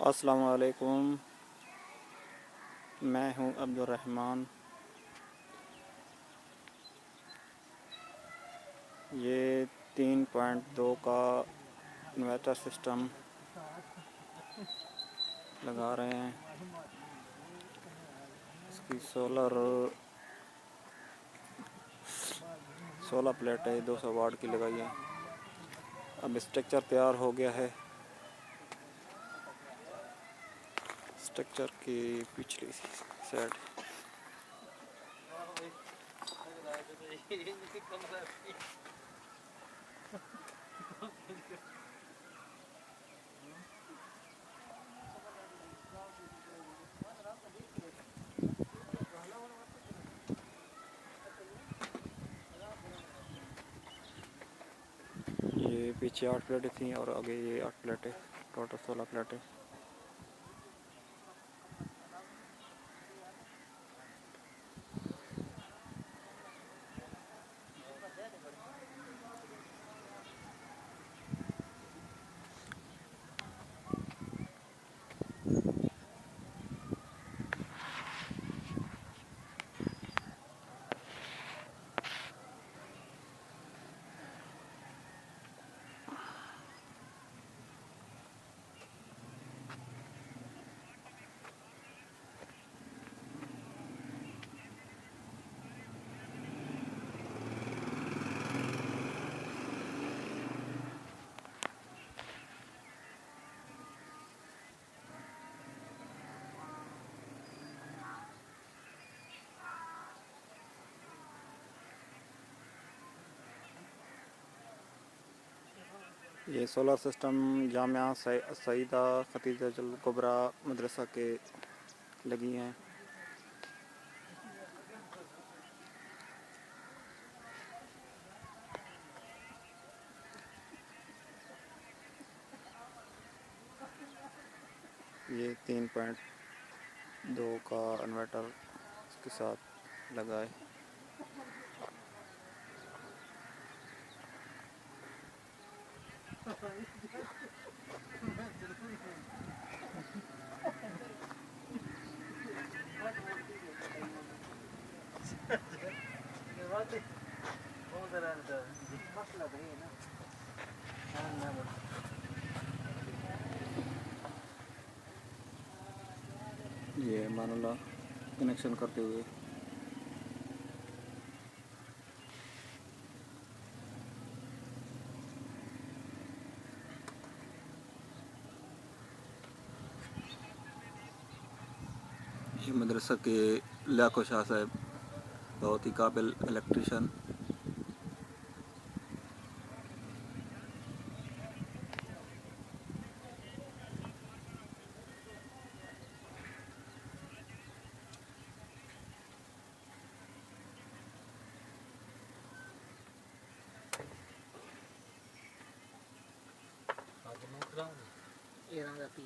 अस्सलामु अलैकुम। मैं हूं अब्दुर्रहमान। ये 3.2 का इन्वर्टर सिस्टम लगा रहे हैं। इसकी सोलर प्लेट है, 200 वाट की लगाई है। अब स्ट्रक्चर तैयार हो गया है। स्ट्रक्चर की पिछली साइड ये पीछे 8 प्लेटें थी और आगे ये 8 प्लेटें, टोटल 16 प्लेटें। ये सोलर सिस्टम जामिया सईदा खदीजतुल कुबरा मदरसा के लगी हैं। ये 3.2 का इन्वर्टर इसके साथ लगा है। ये मानुल्लाह कनेक्शन करते हुए ये मदरसा के लियाकत शाह साहब बहुत ही काबिल इलेक्ट्रिशियन। Iran Rapi.